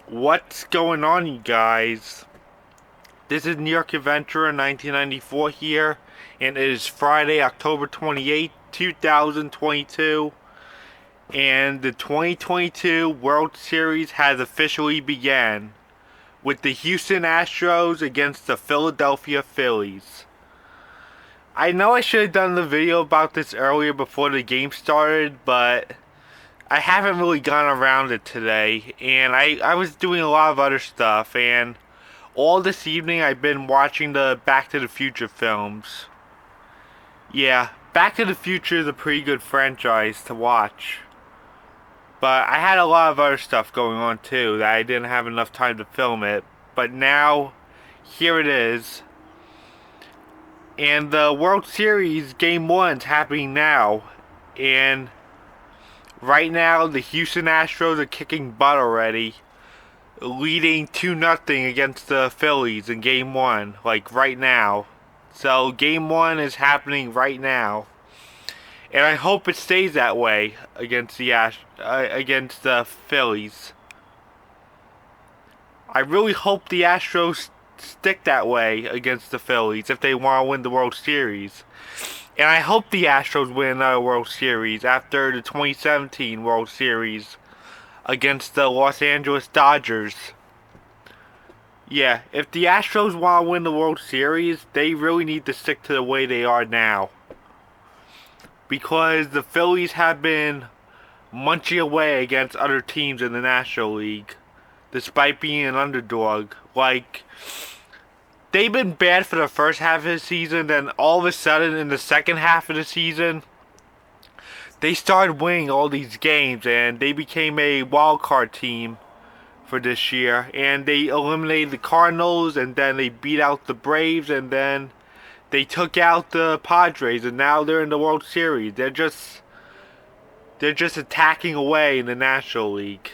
What's going on, you guys? This is New York Adventurer 1994 here, and it is Friday, October 28th, 2022, and the 2022 World Series has officially begun with the Houston Astros against the Philadelphia Phillies. I know I should have done the video about this earlier before the game started, but I haven't really gone around it today, and I was doing a lot of other stuff, and all this evening I've been watching the Back to the Future films. Yeah, Back to the Future is a pretty good franchise to watch. But I had a lot of other stuff going on too that I didn't have enough time to film it. But now, here it is. And the World Series Game 1's happening now. And right now, the Houston Astros are kicking butt already, leading 2-0 against the Phillies in Game 1, like right now. So Game 1 is happening right now, and I hope it stays that way against the Phillies. I really hope the Astros stick that way against the Phillies if they want to win the World Series. And I hope the Astros win another World Series after the 2017 World Series against the Los Angeles Dodgers. Yeah, if the Astros want to win the World Series, they really need to stick to the way they are now. Because the Phillies have been munching away against other teams in the National League, despite being an underdog. Like, they've been bad for the first half of the season, then all of a sudden in the second half of the season, they started winning all these games, and they became a wild card team for this year. And they eliminated the Cardinals, and then they beat out the Braves, and then they took out the Padres, and now they're in the World Series. They're just attacking away in the National League.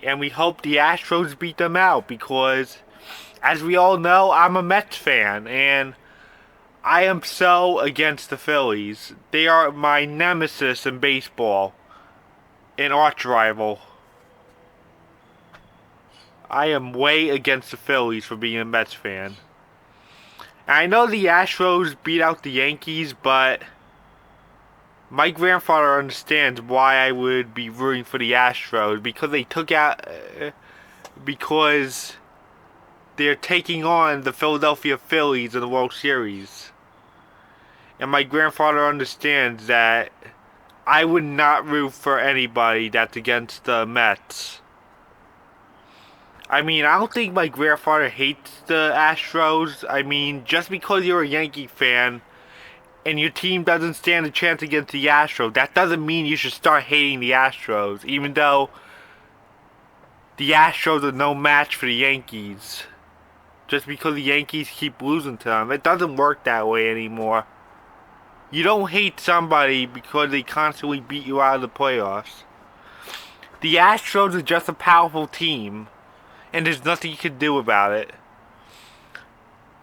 And we hope the Astros beat them out because, as we all know, I'm a Mets fan, and I am so against the Phillies. They are my nemesis in baseball, an arch rival. I am way against the Phillies for being a Mets fan. And I know the Astros beat out the Yankees, but my grandfather understands why I would be rooting for the Astros, because they took out, because they're taking on the Philadelphia Phillies in the World Series. And my grandfather understands that I would not root for anybody that's against the Mets. I mean, I don't think my grandfather hates the Astros. I mean, just because you're a Yankee fan and your team doesn't stand a chance against the Astros, that doesn't mean you should start hating the Astros, even though the Astros are no match for the Yankees. Just because the Yankees keep losing to them. It doesn't work that way anymore. You don't hate somebody because they constantly beat you out of the playoffs. The Astros are just a powerful team, and there's nothing you can do about it.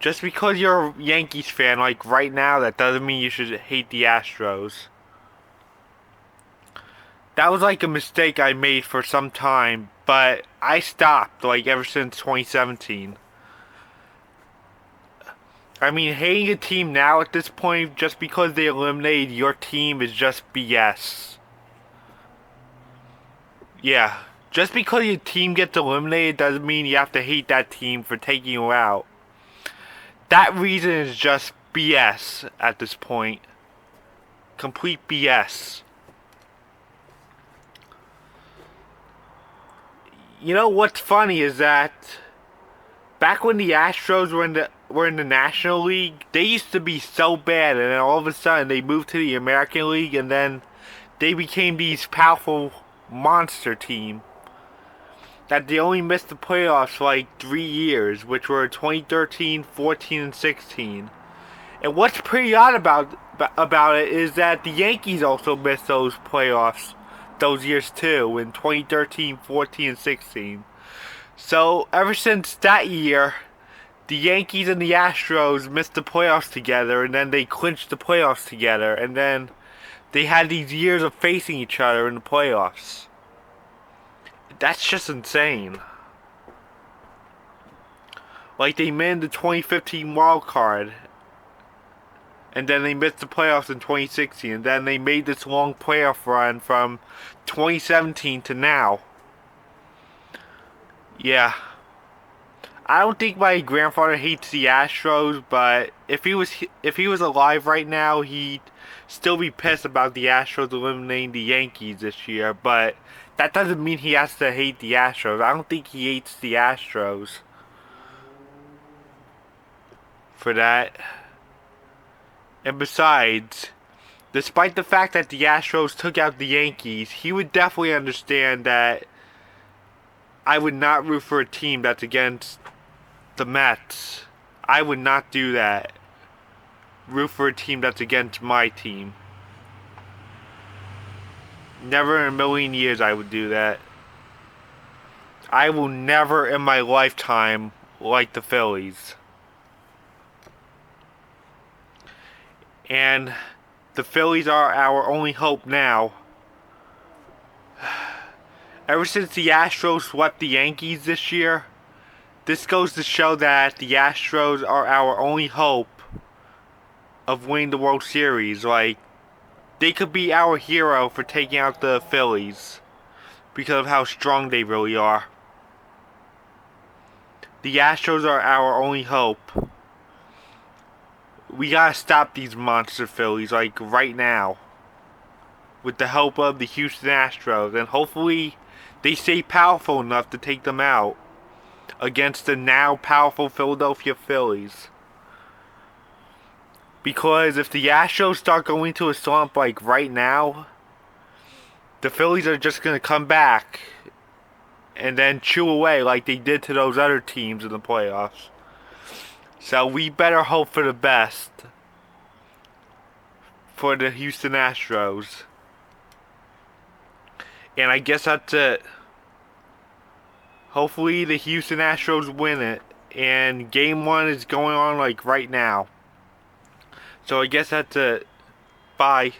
Just because you're a Yankees fan, like right now, that doesn't mean you should hate the Astros. That was like a mistake I made for some time, but I stopped, like, ever since 2017. I mean, hating a team now at this point just because they eliminated your team is just BS. Yeah, just because your team gets eliminated doesn't mean you have to hate that team for taking you out. That reason is just BS at this point. Complete BS. You know what's funny is that back when the Astros were in the National League, they used to be so bad, and then all of a sudden they moved to the American League, and then they became these powerful monster team that they only missed the playoffs for like 3 years, which were 2013, 14, and 16. And what's pretty odd about it is that the Yankees also missed those playoffs those years too, in 2013, 14, and 16. So ever since that year, the Yankees and the Astros missed the playoffs together, and then they clinched the playoffs together, and then they had these years of facing each other in the playoffs. That's just insane. Like, they made the 2015 wild card, and then they missed the playoffs in 2016, and then they made this long playoff run from 2017 to now. Yeah. I don't think my grandfather hates the Astros, but if he was alive right now, he'd still be pissed about the Astros eliminating the Yankees this year. But that doesn't mean he has to hate the Astros. I don't think he hates the Astros for that. And besides, despite the fact that the Astros took out the Yankees, he would definitely understand that I would not root for a team that's against the Mets. I would not do that. Root for a team that's against my team. Never in a million years I would do that. I will never in my lifetime like the Phillies. And the Phillies are our only hope now. Ever since the Astros swept the Yankees this year, this goes to show that the Astros are our only hope of winning the World Series. Like, they could be our hero for taking out the Phillies because of how strong they really are. The Astros are our only hope. We gotta stop these monster Phillies, like, right now, with the help of the Houston Astros, and hopefully they stay powerful enough to take them out against the now powerful Philadelphia Phillies. Because if the Astros start going to a slump like right now, the Phillies are just going to come back and then chew away like they did to those other teams in the playoffs. So we better hope for the best for the Houston Astros. And I guess that's it. Hopefully the Houston Astros win it. And game 1 is going on like right now. So I guess that's it. Bye.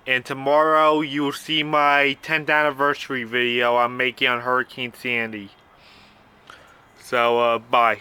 And tomorrow you will see my 10th anniversary video I'm making on Hurricane Sandy. So, bye.